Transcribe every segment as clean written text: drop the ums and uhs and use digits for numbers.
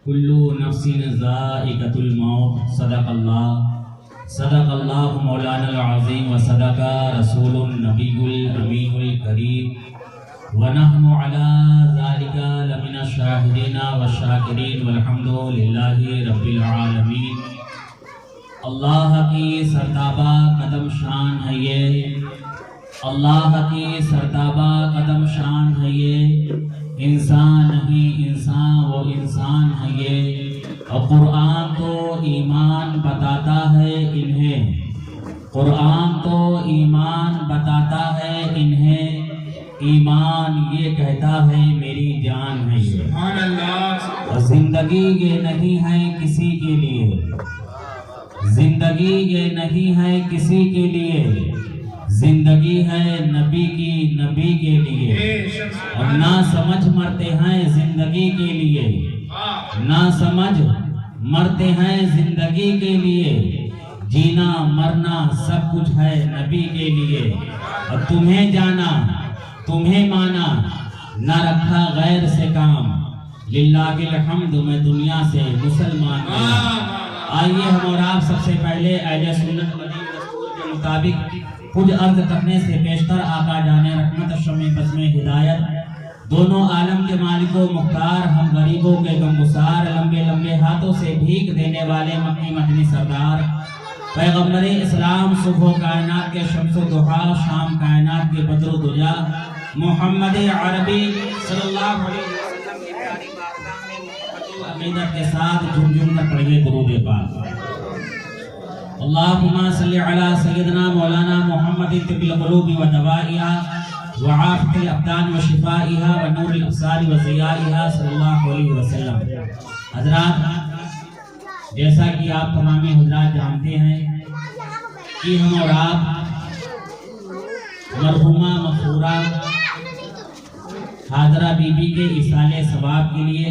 کلو نفس ذائقۃ الموت صدق اللہ مولانا العظیم و صدق رسول النبی الامین الکریم ونحن علی ذالک لمن الشاہدین والشاکرین والحمد للہ رب العالمین۔ اللہ کی سرتابہ قدم شان ہے یہ، اللہ کی سرتابہ قدم شان ہے یہ، انسان نہیں انسان وہ انسان ہے یہ۔ اور قرآن تو ایمان بتاتا ہے انہیں، قرآن تو ایمان بتاتا ہے انہیں، ایمان یہ کہتا ہے میری جان ہے یہ۔ سبحان اللہ۔ اور زندگی یہ نہیں ہے کسی کے لیے، زندگی یہ نہیں ہے کسی کے لیے، زندگی ہے نبی کی نبی کے لیے۔ اور نہ سمجھ مرتے ہیں زندگی کے لیے، نہ سمجھ مرتے ہیں زندگی کے لیے، جینا مرنا سب کچھ ہے نبی کے لیے۔ اور تمہیں جانا تمہیں مانا نہ رکھا غیر سے کام، للہ الحمد میں دنیا سے مسلمان ہوں۔ آئیے ہم اور آپ سب سے پہلے اہل سنت مدین دستور کے مطابق کچھ عرض کرنے سے پیشتر آقا جان رحمت شمع بزم ہدایت، دونوں عالم کے مالک و مختار، ہم غریبوں کے غمگسار، لمبے لمبے ہاتھوں سے بھیک دینے والے مکی مدنی سردار، پیغمبر اسلام، صبح کائنات کے شمس و ضحیٰ، شام کائنات کے بدر و دجا، محمد عربی صلی اللہ علیہ وسلم کی پیاری بارگاہ میں محبت و عقیدت کے ساتھ جھوم جھوم کر پڑھیے درود پاک۔ اللہم صلی علی سیدنا مولانا محمد طب القلوب و دوائها وعافیۃ الابدان و شفائها و نور الابصار و ضیائها صلی اللہ علیہ وسلم۔ حضرات، جیسا کہ آپ تمام حضرات جانتے ہیں کہ ہم اور آپ مرحومہ مغفورہ حاضرہ بی بی کے ایصال ثواب کے لیے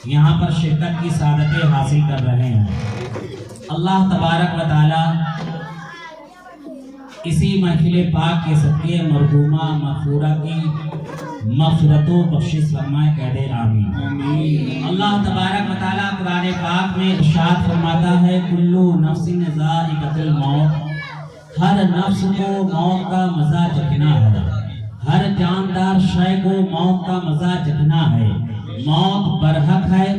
یہاں پر شرکت کی سعادتیں حاصل کر رہے ہیں۔ اللہ تبارک و تعالی اسی محفل پاک کے صدقے مرحومہ مغفورہ کی مغفرت و بخشش فرمائے، کہہ دے آمین۔ اللہ تبارک و تعالی قرآن پاک میں ارشاد فرماتا ہے کلو نفس ذائقۃ الموت، ہر نفس کو موت کا مزہ چکھنا ہے، ہر جاندار شے کو موت کا مزہ چکھنا ہے۔ موت برحق ہے،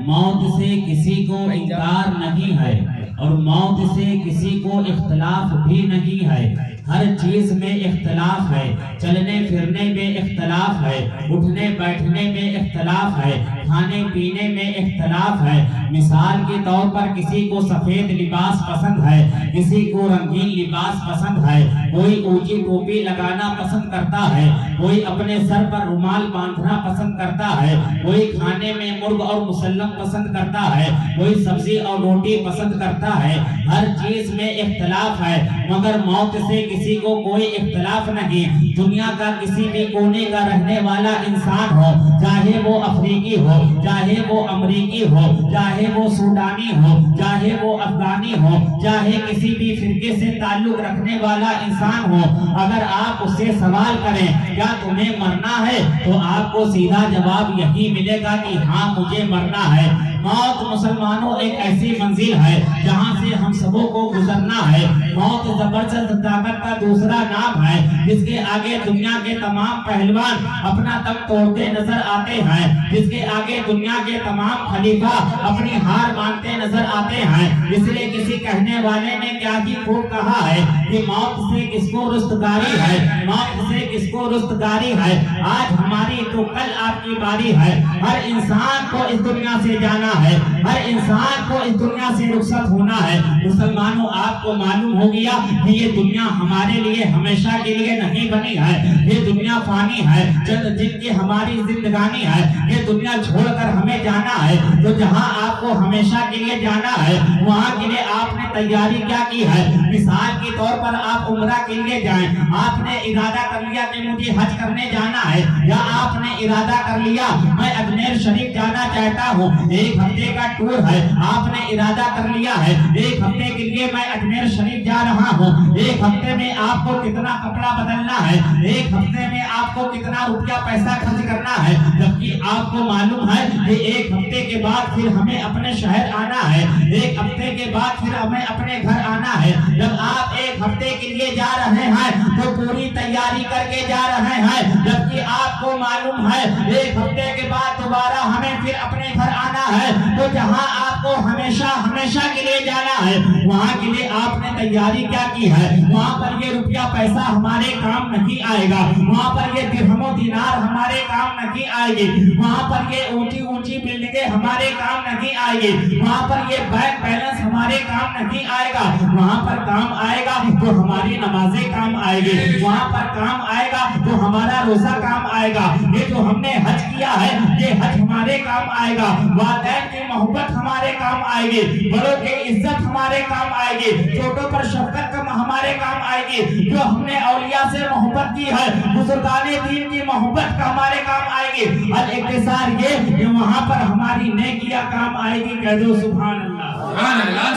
موت سے کسی کو انکار نہیں ہے، اور موت سے کسی کو اختلاف بھی نہیں ہے۔ ہر چیز میں اختلاف ہے، چلنے پھرنے میں اختلاف ہے، اٹھنے بیٹھنے میں اختلاف ہے، کھانے پینے میں اختلاف ہے۔ مثال کے طور پر کسی کو سفید لباس پسند ہے، کسی کو رنگین لباس پسند ہے، کوئی اونچی ٹوپی لگانا پسند کرتا ہے، کوئی اپنے سر پر رومال باندھنا پسند کرتا ہے، کوئی کھانے میں مرغ اور مسلم پسند کرتا ہے، کوئی سبزی اور روٹی پسند کرتا ہے۔ ہر چیز میں اختلاف ہے، مگر موت سے کسی کو کوئی اختلاف نہیں۔ دنیا کا کسی بھی کونے کا رہنے والا انسان ہو، چاہے وہ افریقی ہو، چاہے وہ امریکی ہو، چاہے وہ سوڈانی ہو، چاہے وہ افغانی ہو، چاہے کسی بھی فرقے سے تعلق رکھنے والا انسان ہو، اگر آپ اس سے سوال کریں کیا تمہیں مرنا ہے تو آپ کو سیدھا جواب یہی ملے گا کہ ہاں مجھے مرنا ہے۔ موت مسلمانوں ایک ایسی منزل ہے جہاں سے ہم سبوں کو گزرنا ہے۔ موت زبردست طاقت کا دوسرا نام ہے، جس کے آگے دنیا کے تمام پہلوان اپنا دم توڑتے نظر آتے ہیں، جس کے آگے دنیا کے تمام خلیفہ اپنی ہار مانتے نظر آتے ہیں۔ اس لیے کسی کہنے والے نے کیا ہی خوب کہا ہے کہ موت سے کس کو رستگاری ہے، موت سے کس کو رستگاری ہے۔ آج ہماری تو کل آپ کی باری ہے۔ ہر انسان کو اس دنیا سے جانا ہے، ہر انسان کو اس دنیا سے رخصت ہونا ہے۔ مسلمانوں، آپ کو معلوم ہو گیا کہ یہ دنیا ہمارے لیے ہمیشہ کے لیے نہیں بنی ہے، یہ دنیا فانی ہے، چند دن کی ہماری زندگانی ہے، یہ دنیا چھوڑ کر ہمیں جانا ہے۔ تو جہاں آپ کو ہمیشہ کے لیے جانا ہے وہاں کے لیے آپ نے تیاری کیا کی ہے؟ مثال کے طور پر آپ عمرہ کے لیے جائیں، آپ نے ارادہ کر لیا کہ مجھے حج کرنے جانا ہے، یا آپ نے ارادہ کر لیا میں اجمیر شریف جانا چاہتا ہوں، ایک ہفتے کا ٹور ہے، آپ نے ارادہ کر لیا ہے ایک ہفتے کے لیے میں اجمیر شریف جا رہا ہوں۔ ایک ہفتے میں آپ کو کتنا کپڑا بدلنا ہے، ایک ہفتے میں آپ کو کتنا روپیہ پیسہ خرچ کرنا ہے، جبکہ آپ کو معلوم ہے کہ ایک ہفتے کے بعد پھر ہمیں اپنے شہر آنا ہے، ایک ہفتے کے بعد پھر ہمیں اپنے گھر آنا ہے۔ جب آپ ایک ہفتے کے لیے جا رہے ہیں تو پوری تیاری کر کے جا رہے ہیں، جبکہ آپ کو معلوم ہے ایک ہفتے کے بعد دوبارہ ہمیں پھر اپنے گھر آنا ہے۔ تو جہاں آپ کو ہمیشہ ہمیشہ کے لیے جانا ہے، وہاں کے لیے آپ نے تیاری کیا کی ہے؟ وہاں پر یہ روپیہ پیسہ ہمارے کام نہیں آئے گا، وہاں پر یہ درہم و دینار ہمارے کام نہیں آئے گی، وہاں پر یہ اونچی اونچی بلڈنگیں ہمارے کام نہیں آئے گی، وہاں پر یہ بینک بیلنس ہمارے کام نہیں آئے گا۔ وہاں پر کام آئے گا تو ہماری نمازیں کام آئے گی، وہاں پر کام آئے گا تو ہمارا روزہ کام آئے گا، یہ جو ہم نے حج کیا ہے یہ حج ہمارے کام آئے گا، والدین کی محبت ہمارے کام آئے گی، بڑوں کی عزت ہمارے کام آئے گی، چھوٹوں پر شفقت ہمارے کام آئے گی، جو ہم نے اولیاء سے محبت کی ہے، بزرگان دین کی محبت کا ہمارے کام آئے گی۔ الاختصار یہ کہ وہاں پر ہماری نیکیاں کام آئے گی۔ کہہ دو سبحان اللہ، سبحان اللہ۔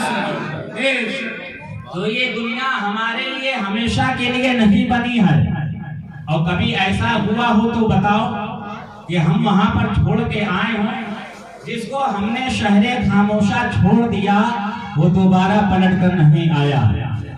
تو یہ دنیا ہمارے لیے ہمیشہ کے لیے نہیں بنی ہے، اور کبھی ایسا ہوا ہو تو بتاؤ کہ ہم وہاں پر چھوڑ کے آئے ہوں، جس کو ہم نے شہر خاموشہ چھوڑ دیا وہ دوبارہ پلٹ کر نہیں آیا۔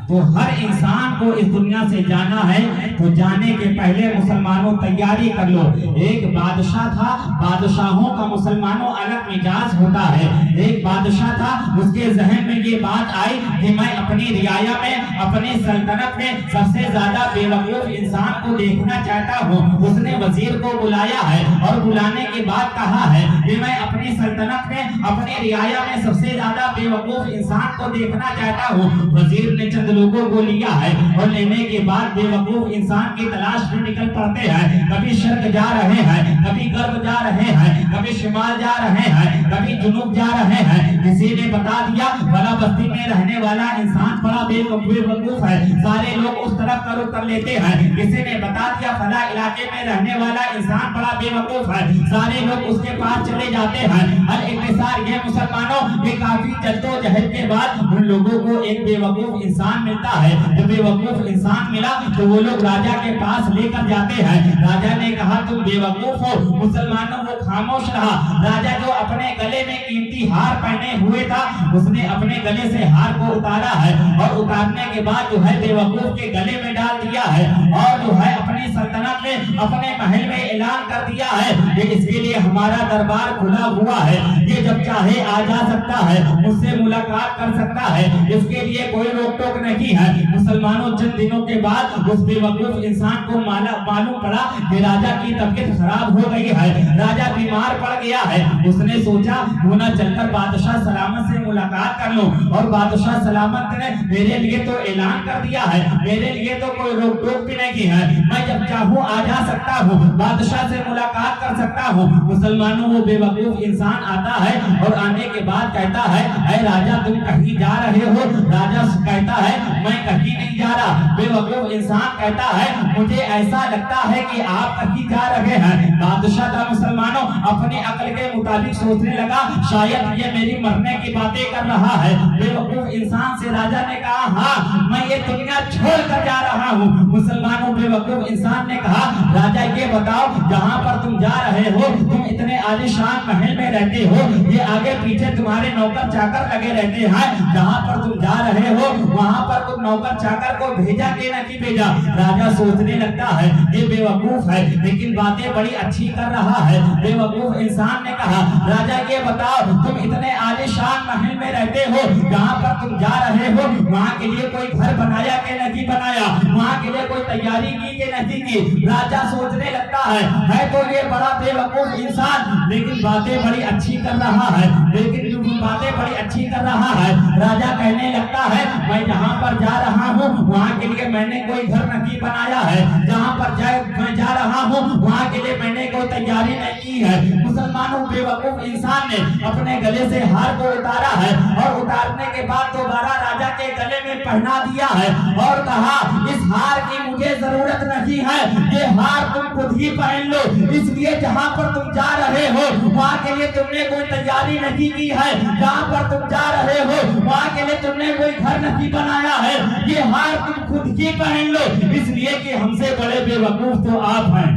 تو ہر انسان کو اس دنیا سے جانا ہے، تو جانے کے پہلے مسلمانوں تیاری کر لو۔ ایک بادشاہ تھا، بادشاہوں کا مسلمانوں الگ مزاج ہوتا ہے۔ ایک بادشاہ تھا، اس کے ذہن میں یہ بات آئی کہ میں اپنی رعایا میں، اپنی سلطنت میں سب سے زیادہ بے وقوف انسان کو دیکھنا چاہتا ہوں۔ اس نے وزیر کو بلایا ہے اور بلانے کے بعد کہا ہے کہ میں اپنی سلطنت میں، اپنی رعایا میں سب سے زیادہ بے وقوف انسان کو دیکھنا چاہتا ہوں۔ وزیر نے چند لوگوں کو لیا ہے اور لینے کے بعد بے وقوف انسان کی تلاش میں نکل پڑتے ہیں۔ کبھی شرق جا رہے ہیں، کبھی غرب جا رہے ہیں، کبھی شمال جا رہے ہیں، کبھی جنوب جا رہے ہیں۔ کسی نے بتا دیا فلاں بستی میں رہنے والا انسان بڑا بے وقوف ہے، سارے لوگ اس طرف کا رخ کر لیتے ہیں۔ کسی نے بتا دیا فلاں علاقے میں رہنے والا انسان بڑا بے وقوف ہے، سارے لوگ اس کے پاس چلے جاتے ہیں۔ الاختصار یہ مسلمانوں کہ کافی جدوجہد کے بعد ان لوگوں کو ایک بے وقوف انسان ملتا ہے۔ جب بے وقوف انسان ملا تو وہ لوگ راجا کے پاس لے کر جاتے ہیں۔ راجا نے کہا تم بے وقوف ہو، مسلمانوں وہ خاموش رہا۔ راجا جو اپنے گلے میں قیمتی ہار پہنے ہوئے تھا، اس نے اپنے گلے سے ہار کو اتارا ہے، اور اتارنے کے بعد جو ہے بے وقوف کے گلے میں ڈال دیا ہے، اور جو ہے اپنی سلطنت میں، اپنے محل میں اعلان کر دیا ہے کہ اس کے لیے ہمارا دربار کھلا ہوا ہے، یہ جب چاہے آ جا سکتا ہے، مجھ سے ملاقات کر سکتا ہے، اس کے لیے کوئی روک ٹوک نہیں ہے۔ مسلمانوں چند دنوں کے بعد اس بے وقوف انسان کو معلوم پڑا کہ راجا کی طبیعت خراب ہو گئی ہے، راجا بیمار پڑ گیا ہے۔ اس نے سوچا کیوں نہ چل کر بادشاہ سلامت سے ملاقات کر لوں، اور بادشاہ سلامت نے میرے لیے تو اعلان کر دیا ہے، میرے لیے تو کوئی روک ٹوک بھی نہیں ہے، میں جب چاہوں آ جا سکتا ہوں، بادشاہ سے ملاقات کر سکتا ہوں۔ مسلمانوں وہ بے وقوف انسان آتا ہے اور آنے کے بعد کہتا ہے اے راجا تم کہیں جا رہے ہو؟ راجا کہتا ہے میں کہیں نہیں جا رہا۔ بے وقوف انسان کہتا ہے مجھے ایسا لگتا ہے کہ آپ کہیں جا رہے ہیں۔ بادشاہ کا مسلمانوں اپنی عقل کے مطابق سوچنے لگا شاید یہ میری مرنے کی باتیں کر رہا ہے۔ بے وقوف انسان سے راجا نے کہا ہاں میں یہ دنیا چھوڑ کر جا رہا ہوں۔ مسلمانوں بے وقوف انسان نے کہا راجا یہ بتاؤ جہاں پر تم جا رہے ہو، تم اتنے عالیشان محل میں رہتے ہو، یہ آگے پیچھے تمہارے نوکر چاکر لگے رہتے ہیں، جہاں پر تم جا رہے ہو وہاں پر تم نوکر چاکر کو بھیجا کہ نہیں بھیجا؟ راجا سوچنے لگتا ہے یہ بے وقوف ہے لیکن باتیں بڑی اچھی کر رہا ہے۔ بے وقوف انسان نے کہا راجا یہ بتاؤ تم اتنے عالیشان محل میں رہتے ہو، جہاں پر تم جا رہے ہو وہاں کے لیے کوئی گھر بنایا کہ نہیں بنایا، وہاں کے لیے کوئی تیاری کی کہ نہیں کی؟ راجا سوچنے لگتا ہے تو یہ بڑا بے وقوف انسان لیکن باتیں بڑی اچھی کر رہا ہے، لیکن باتیں بڑی اچھی کر رہا ہے۔ راجا کہنے لگتا ہے میں جہاں پر جا رہا ہوں وہاں کے لیے میں نے کوئی گھر نہیں بنایا ہے، جہاں پر میں جا رہا ہوں وہاں کے لیے میں نے کوئی تیاری نہیں کی ہے۔ مسلمانوں بے وقوف انسان نے اپنے گلے سے ہار کو اتارا ہے، اور اتارنے کے بعد دوبارہ راجا کے گلے میں پہنا دیا ہے، اور کہا اس ہار کی مجھے ضرورت نہیں ہے، یہ ہار تم خود ہی پہن لو، اس لیے جہاں پر تم جا رہے ہو وہاں کے لیے تم نے کوئی تیاری نہیں کی ہے، جہاں پر تم جا رہے ہو وہاں کے لیے تم نے کوئی گھر نہیں بنایا ہے، یہ ہار تم خود ہی پہن لو، اس لیے کہ ہم سے بڑے بے وقوف تو آپ ہیں۔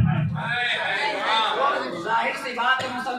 ظاہر سی بات ہے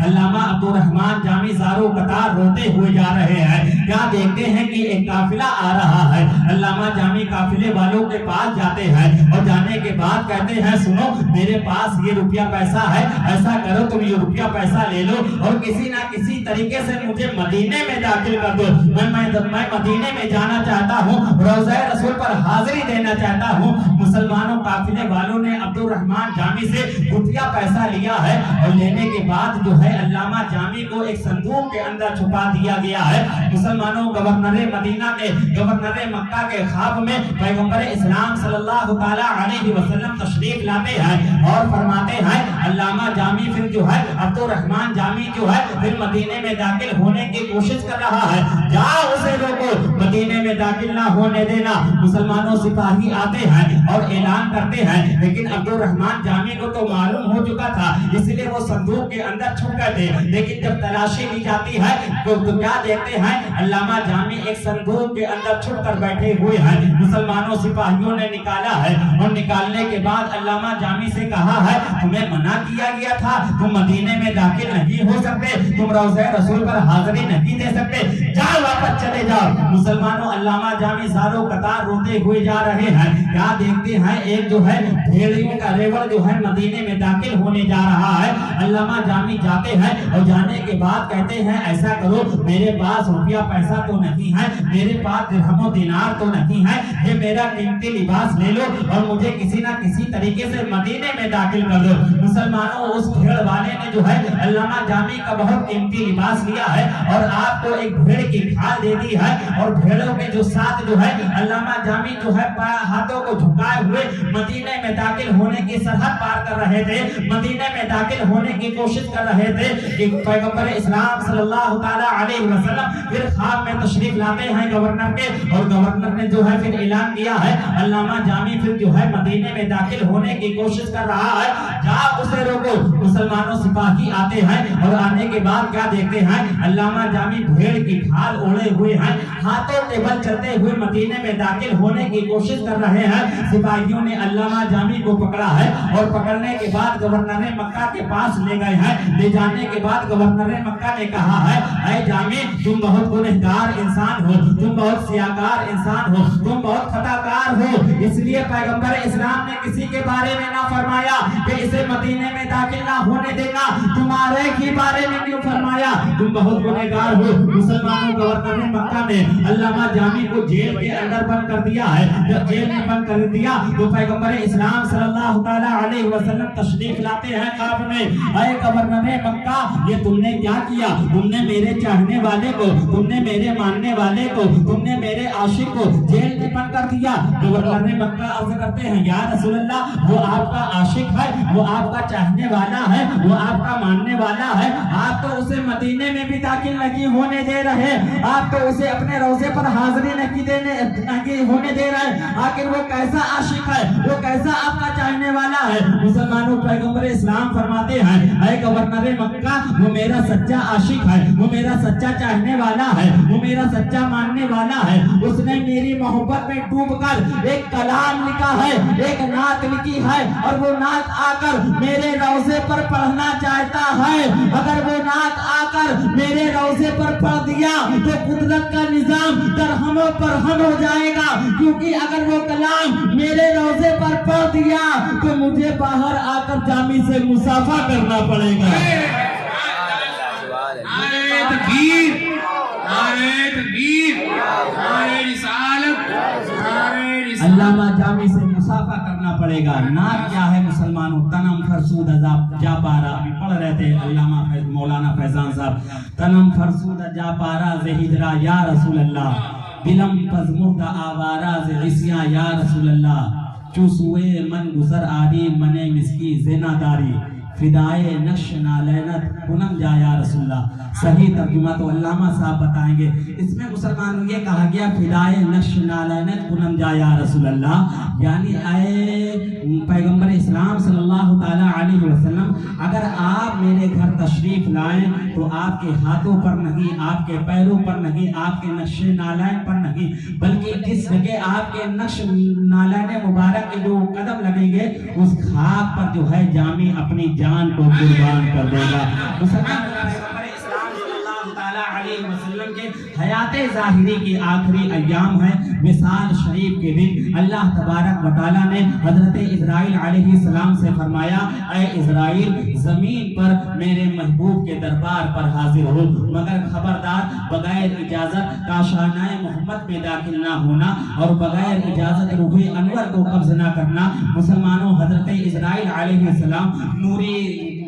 علامہ عبدالرحمان جامی زارو قطار روتے ہوئے جا رہے ہیں، کیا دیکھتے ہیں کہ ایک قافلہ آ رہا ہے۔ علامہ جامی قافلے والوں کے پاس جاتے ہیں اور جانے کے بعد کہتے ہیں سنو میرے پاس یہ روپیہ پیسہ ہے، ایسا کرو تم یہ روپیہ پیسہ لے لو اور کسی نہ کسی طریقے سے مجھے مدینے میں داخل کر دو، میں مدینے میں جانا چاہتا ہوں، روضہ رسول پر حاضری دینا چاہتا ہوں۔ مسلمانوں قافلے والوں نے عبدالرحمان جامی سے روپیہ پیسہ لیا ہے اور لینے کے بعد جو ہے علامہ جامی کو ایک صندوق کے اندر چھپا دیا گیا ہے۔ مسلمانوں گورنر مدینہ کے گورنر مکہ کے خواب میں پیغمبر اسلام صلی اللہ تعالی علیہ وسلم تشریف لاتے ہیں اور فرماتے ہیں علامہ جامی پھر جو ہے عبدالرحمان جامی جو ہے پھر مدینے میں داخل ہونے کی کوشش کر رہا ہے، جاؤ اسے روکو، مدینے میں داخل نہ ہونے دینا۔ مسلمانوں سپاہی آتے ہیں اور اعلان کرتے ہیں، لیکن عبدالرحمان جامی کو تو معلوم ہو چکا تھا اس لیے وہ صندوق کے اندر چھپ گئے تھے، لیکن جب تلاشی لی جاتی ہے تو کیا دیکھتے ہیں علامہ جامی ایک صندوق کے اندر چھپ کر بیٹھے ہوئے ہیں۔ مسلمانوں سپاہیوں نے نکالا ہے اور نکالنے کے بعد علامہ جامی سے کہا ہے تمہیں منع کیا گیا تھا، تم مدینے میں داخل نہیں ہو سکتے، تم روضہ رسول پر حاضری نہیں دے سکتے، جاؤ واپس چلے جاؤ۔ مسلمانوں علامہ جامی زارو قطار روتے ہوئے جا رہے ہیں، کیا دیکھتے ہیں ایک جو ہے بھیڑیوں کا ریوڑ جو ہے مدینے میں داخل ہونے جا رہا ہے۔ علامہ جامی جاتے ہیں اور جانے کے بعد کہتے ہیں ایسا کرو میرے پاس روپیہ پیسہ تو نہیں ہے، میرے پاس درہم و دینار تو نہیں ہے، یہ میرا قیمتی لباس لے لو اور مجھے کسی نہ کسی طریقے سے مدینے میں داخل کر دو۔ مسلمانوں اس بھیڑ والے نے جو ہے علامہ جامی کا بہت قیمتی لباس لیا ہے اور آپ کو ایک بھیڑ کی کھال دے دی ہے اور بھیڑوں کے جو ساتھ جو ہے علامہ جامی جو ہے ہاتھوں کو جھکائے ہوئے مدینے میں داخل ہونے کی سرحد پار کر رہے تھے، مدینے میں داخل ہونے کی کوشش کر رہے تھے کہ پیغمبر اسلام صلی اللہ تعالی علیہ وسلم پھر خواب میں تشریف لاتے ہیں گورنر کے، اور گورنر نے جو ہے پھر اعلان کیا ہے علامہ جامی پھر جو ہے مدینے میں داخل ہونے کی کوشش کر رہا ہے، جاؤ اسے روکو۔ مسلمانوں سپاہی آتے ہیں اور آنے کے بعد کیا دیکھتے ہیں علامہ جامی بھیڑ کی کھال اوڑے ہوئے ہیں، ہاتھوں ٹیبل چلتے ہوئے مدینے میں داخل ہونے کی کوشش کر رہے ہیں۔ سپاہیوں نے علامہ جامی کو پکڑا ہے اور پکڑنے کے بعد گورنر مکہ کے پاس لے گئے ہیں۔ لے جانے کے بعد گورنر مکہ نے کہا ہے اے جامی تم بہت گنہگار انسان ہو، تم بہت سیاکار انسان ہو، تم بہت خطا کار ہو، اس لیے پیغمبر اسلام نے کسی کے بارے میں نہ فرمایا کہ اسے مدینے میں داخل نہ ہونے دینا، تمہارے ہی بارے میں کیوں فرمایا، تم بہت گنہگار ہو۔ مسلمانوں گورنر مکہ نے علامہ جامی کو جیل کے اندر بند کر دیا ہے۔ جب جیل میں بند کر دیا تو پیغمبر اسلام صلی اللہ تعالی علیہ وسلم تشریف لاتے ہیں خواب میں، اے گورنر مکہ یہ تم نے کیا کیا، تم نے میرے چاہنے والے کو، تم نے میرے ماننے والے کو، تم نے میرے عاشق کو جیل میں بند کر دیا۔ گورنر مکہ عرض کرتے ہیں یا رسول اللہ وہ آپ کا عاشق ہے، وہ آپ کا چاہنے والا ہے، وہ آپ کا ماننے والا ہے، آپ تو اسے مدینے میں بھی داخل نہیں ہونے دے رہے، آپ تو اسے اپنے روضے پر حاضری نہیں ہونے دے رہے، آخر وہ کیسا عاشق ہے، وہ کیسا آپ کا چاہنے والا ہے۔ مسلمانوں پیغمبر اسلام فرماتے ہیں اے گورنر مکہ وہ میرا سچا عاشق ہے، وہ میرا سچا چاہنے والا ہے، وہ میرا سچا ماننے والا ہے، اس نے میری محبت میں ڈوب کر ایک کلام لکھا ہے، ایک نعت لکھی ہے اور وہ نعت آ کر میرے روضے پر پڑھنا چاہتا ہے، اگر وہ نعت آ کر میرے روضے پر پڑھ دیا تو قدرت کا نظام درہموں پر ہم ہو جائے گا، کیونکہ اگر وہ کلام میرے روضے پر پڑھ دیا تو مجھے باہر آ کر جامی سے مسافہ کرنا پڑے گا۔ علامہ جامی سے مسافہ کرنا پڑے گا۔ نعت کیا ہے مسلمانوں؟ تنم فرسود جا پارا، ابھی پڑھ رہے تھے علامہ مولانا فیضان صاحب، تنم فرسود جا پارا زہدرا یا رسول اللہ، بلم پزمرد آوارا زعسیاں یا رسول اللہ، چوسوے من گزر آری منے مسکی زنا داری، فدائے نقش نالینت کنم جا یا رسول اللہ۔ صحیح ترجمہ تو علامہ صاحب بتائیں گے، اس میں مسلمانوں یہ کہا گیا فدائے نقش نالینت کنم جا یا رسول اللہ، یعنی اے پیغمبر اسلام صلی اللہ تعالی علیہ وسلم اگر آپ میرے گھر تشریف لائیں تو آپ کے ہاتھوں پر نہیں، آپ کے پیروں پر نہیں، آپ کے نقش نالین پر نہیں، بلکہ جس جگہ آپ کے نقش نالین مبارک کے جو قدم لگیں گے اس خاک پر جو ہے جامی اپنی جان کو قربان کر دے گا۔ حیات ظاہری کی آخری ایام ہے، وصال شریف کے دن اللہ تبارک و تعالیٰ نے حضرت اسرائیل علیہ السلام سے فرمایا اے اسرائیل زمین پر میرے محبوب کے دربار پر حاضر ہو، مگر خبردار بغیر اجازت کاشانہ محمد میں داخل نہ ہونا اور بغیر اجازت روح انور کو قبض نہ کرنا۔ مسلمانوں حضرت اسرائیل علیہ السلام نوری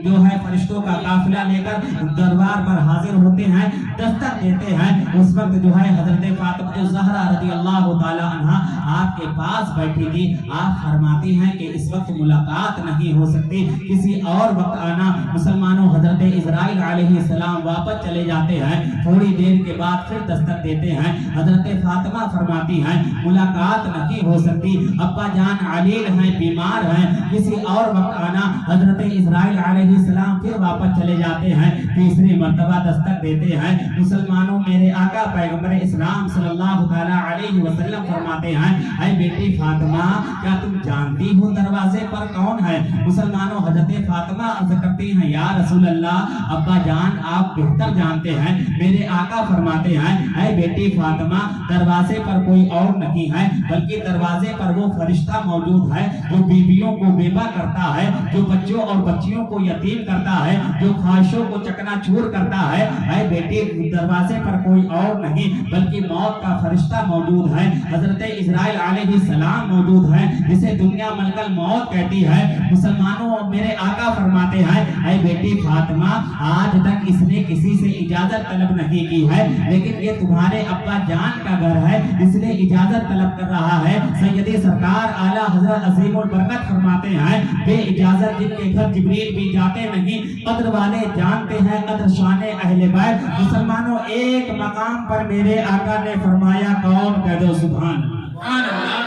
جو ہے فرشتوں کا قافلہ لے کر دربار پر حاضر ہوتے ہیں، دستک دیتے ہیں۔ اس وقت جو ہے حضرت فاطمہ زہرا رضی اللہ تعالی عنہا آپ کے پاس بیٹھی تھی۔ آپ فرماتی ہیں کہ اس وقت ملاقات نہیں ہو سکتی، کسی اور وقت آنا۔ مسلمانوں حضرت اسرائیل علیہ السلام واپس چلے جاتے ہیں، تھوڑی دیر کے بعد پھر دستک دیتے ہیں۔ حضرت فاطمہ فرماتی ہیں ملاقات نہیں ہو سکتی، ابا جان علیل ہیں، بیمار ہیں، کسی اور وقت آنا۔ حضرت اسرائیل علیہ السلام پھر واپس چلے جاتے ہیں، تیسری مرتبہ دستک دیتے ہیں۔ مسلمانوں میرے آقا پیغمبر اسلام صلی اللہ تعالی علیہ وسلم فرماتے ہیں اے بیٹی فاطمہ کیا تم جانتی ہو دروازے پر کون ہے؟ مسلمانوں حضرت فاطمہ عرض کرتی ہیں یا رسول اللہ ابا جان آپ بہتر جانتے ہیں۔ میرے آقا فرماتے ہیں اے بیٹی فاطمہ دروازے پر کوئی اور نہیں ہے بلکہ دروازے پر وہ فرشتہ موجود ہے جو بیویوں کو بیوہ کرتا ہے، جو بچوں اور بچیوں کو یتیم کرتا ہے، جو خواہشوں کو چکنا چور کرتا ہے۔ اے بیٹی دروازے پر کوئی اور نہیں بلکہ موت کا فرشتہ موجود ہے، حضرت اسرائیل علیہ السلام موجود ہے جسے دنیا ملک الموت کہتی ہے۔ مسلمانوں میرے آقا فرماتے ہیں اے بیٹی فاطمہ آج تک اس نے کسی سے اجازت طلب نہیں کی ہے، لیکن یہ تمہارے ابا جان کا گھر ہے اس لیے اجازت طلب کر رہا ہے۔ سیدی سرکار اعلیٰ حضرت عظیم البرکت فرماتے ہیں بے اجازت جن کے گھر جبریل بھی جاتے نہیں، قدر والے جانتے ہیں قدر شان اہل بیت۔ مسلمانوں ایک مقام پر میرے آقا نے فرمایا کون؟ کہہ دو سبحان اللہ۔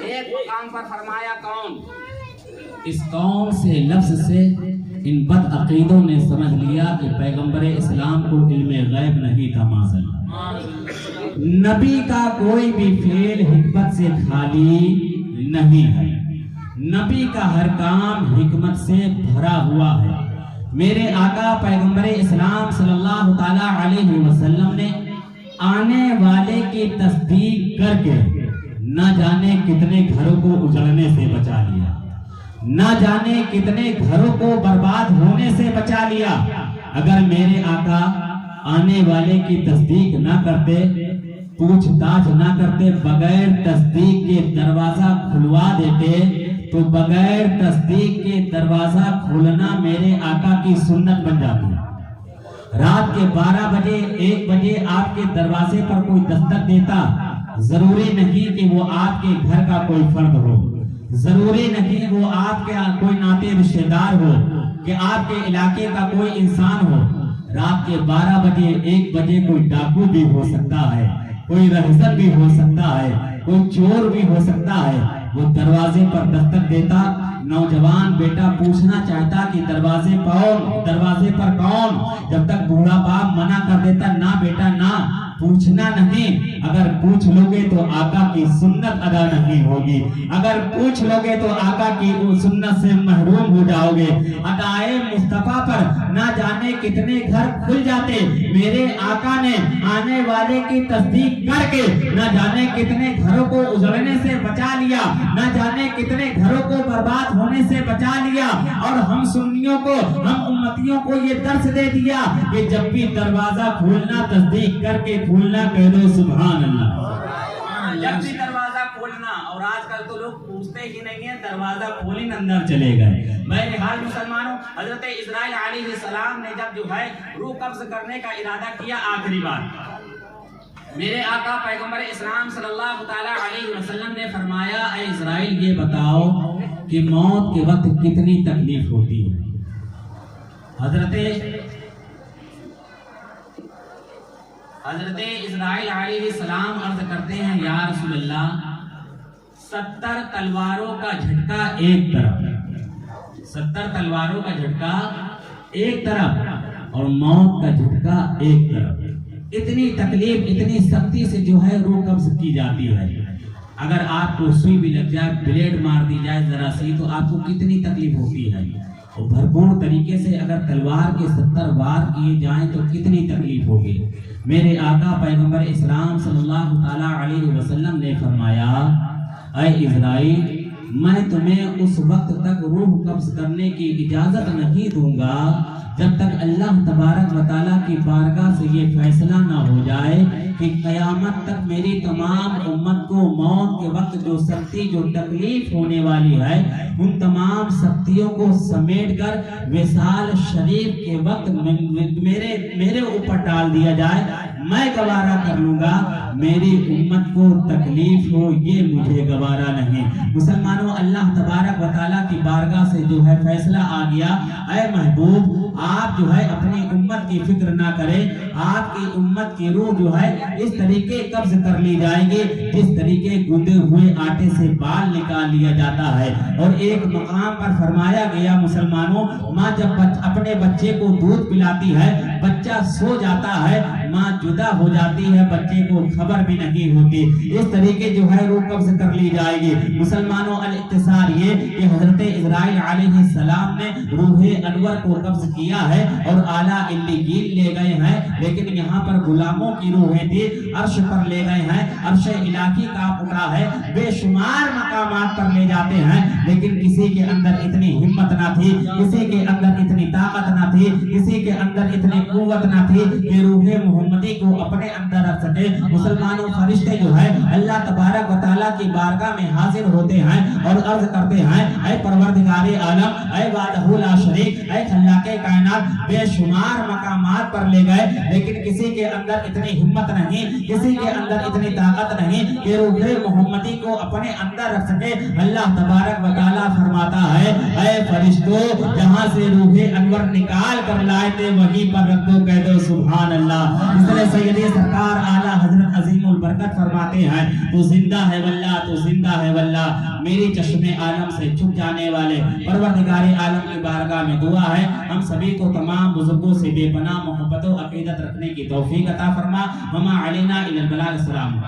ایک مقام پر فرمایا کون؟ اس قوم سے لفظ سے ان بد عقیدوں نے سمجھ لیا کہ پیغمبر اسلام کو علم غیب نہیں تھا۔ معاذ نبی کا کوئی بھی فعل حکمت سے خالی نہیں ہے، نبی کا ہر کام حکمت سے بھرا ہوا ہے۔ میرے آقا پیغمبر اسلام صلی اللہ تعالی علیہ وسلم نے آنے والے کی تصدیق کر کے نہ جانے کتنے گھروں کو اجڑنے سے بچا لیا، نہ جانے کتنے گھروں کو برباد ہونے سے بچا لیا۔ اگر میرے آقا آنے والے کی تصدیق نہ کرتے، پوچھ تاچھ نہ کرتے، بغیر تصدیق کے دروازہ کھلوا دیتے تو بغیر تصدیق کے دروازہ کھولنا میرے آقا کی سنت بن جاتی ہے۔ رات کے 12 بجے 1 بجے آپ کے دروازے پر کوئی دستک دیتا، ضروری نہیں کہ وہ آپ کے گھر کا کوئی فرد ہو، ضروری نہیں وہ آپ کے کوئی ناتے رشتہ دار ہو، کہ آپ کے علاقے کا کوئی انسان ہو۔ رات کے 12 بجے 1 بجے کوئی ڈاکو بھی ہو سکتا ہے، کوئی رہزن بھی ہو سکتا ہے، کوئی چور بھی ہو سکتا ہے۔ وہ دروازے پر دستک دیتا، نوجوان بیٹا پوچھنا چاہتا کہ دروازے پر کون؟ جب تک بوڑھا باپ منع کر دیتا نہ بیٹا نہ، پوچھنا نہیں، اگر پوچھ لوگے تو آقا کی سنت ادا نہیں ہوگی، اگر پوچھ لوگے تو آقا کی سنت سے محروم ہو جاؤ گے۔ ادائے مصطفیٰ پر نہ جانے کتنے گھر کھل جاتے، میرے آقا نے آنے والے کی تصدیق کر کے نہ جانے کتنے گھروں کو اجڑنے سے بچا لیا، نہ جانے کتنے گھروں کو برباد ہونے سے بچا لیا۔ اور ہم سنیوں کو، ہم امتیوں کو یہ درس دے دیا کہ جب بھی دروازہ کھولنا تصدیق کر کے کھولنا، کہہ دو سبحان اللہ۔ جب بھی دروازہ کھولنا، اور آج کل تو لوگ پوچھتے ہی نہیں ہیں، دروازہ کھولیں اندر چلے گئے۔ بہرحال مسلمانوں حضرت اسرائیل علیہ السلام نے جب جو ہے روح قبض کرنے کا ارادہ کیا، آخری بار میرے آقا پیغمبر اسلام صلی اللہ تعالی علیہ وسلم نے فرمایا اے اسرائیل یہ بتاؤ کہ موت کے وقت کتنی تکلیف ہوتی ہے؟ حضرت اسرائیل علیہ السلام عرض کرتے ہیں یا رسول اللہ 70 تلواروں کا جھٹکا ایک طرف، 70 تلواروں کا جھٹکا ایک طرف اور موت کا جھٹکا ایک طرف، اتنی تکلیف اتنی سختی سے جو ہے روح قبض کی جاتی ہے۔ اگر آپ کو سوئی بھی لگ جائے، بلیڈ مار دی جائے ذرا سی، تو آپ کو کتنی تکلیف ہوتی ہے، اور بھرپور طریقے سے اگر تلوار کے 70 وار کیے جائیں تو کتنی تکلیف ہوگی۔ میرے آقا پیغمبر اسلام صلی اللہ تعالیٰ علیہ وسلم نے فرمایا اے عزرائیل میں تمہیں اس وقت تک روح قبض کرنے کی اجازت نہیں دوں گا جب تک اللہ تبارک و تعالیٰ کی بارگاہ سے یہ فیصلہ نہ ہو جائے کہ قیامت تک میری تمام امت کو موت کے وقت جو سختی جو تکلیف ہونے والی ہے ان تمام سختیوں کو سمیٹ کر وصال شریف کے وقت میرے اوپر ڈال دیا جائے میں گوارا کر لوں گا، میری امت کو تکلیف ہو یہ مجھے گوارا نہیں۔ مسلمانوں اللہ تبارک و تعالیٰ کی بارگاہ سے جو ہے فیصلہ آ گیا اے محبوب آپ جو ہے اپنی امت کی فکر نہ کریں، آپ کی امت کی روح جو ہے اس طریقے قبض کر لی جائے گی جس طریقے گندے ہوئے آٹے سے بال نکال لیا جاتا ہے۔ اور ایک مقام پر فرمایا گیا مسلمانوں ماں جب اپنے بچے کو دودھ پلاتی ہے بچہ سو جاتا ہے، ماں جدا ہو جاتی ہے، بچے کو خبر بھی نہیں ہوتی، اس طریقے جو ہے روح قبض کر لی جائے گی۔ مسلمانوں الاختصار یہ کہ حضرت اسرائیل علیہ السلام نے روح انور کو قبض کیا ہے اور اعلیٰ علیین لے گئے ہیں، لیکن یہاں پر غلاموں کی روحیں تھی عرش پر لے گئے ہیں، عرش الہی کانپ اٹھا ہے، بے شمار مقامات پر لے جاتے ہیں، لیکن کسی کے اندر اتنی ہمت نہ تھی، کسی کے اندر اتنی طاقت نہ تھی، کسی کے اندر اتنی قوت نہ تھی کہ روح محمدی کو اپنے اندر رکھ سکے۔ مسلمانوں فرشتے جو ہے اللہ تبارک و تعالیٰ کی بارگاہ میں حاضر ہوتے ہیں اور عرض کرتے ہیں اے پروردگار عالم، اے وحدہ لا شریک، اے خلاق کائنات، بے شمار مقامات پر لے گئے لیکن کسی کے اندر اتنی ہمت نہیں، کسی کے اندر اتنی طاقت نہیں کہ روح محمدی کو اپنے اندر رکھ سکے۔ اللہ تبارک و تعالیٰ فرماتا ہے اے فرشتوں جہاں سے روح انور نکال کر لائے تھے وہیں پر رکھ دو، کہہ دو سبحان اللہ۔ اس طرح سیدی سرکار اعلیٰ حضرت عظیم البرکت فرماتے ہیں تو زندہ ہے واللہ، تو زندہ ہے واللہ، میری چشم عالم سے چھپ جانے والے پروردگار عالم کی بارگاہ میں دعا ہے ہم سبھی کو تمام بزرگوں سے بے پناہ محبت و عقیدت رکھنے کی توفیق عطا فرما۔ وما علینا الا البلاغ۔ السلام۔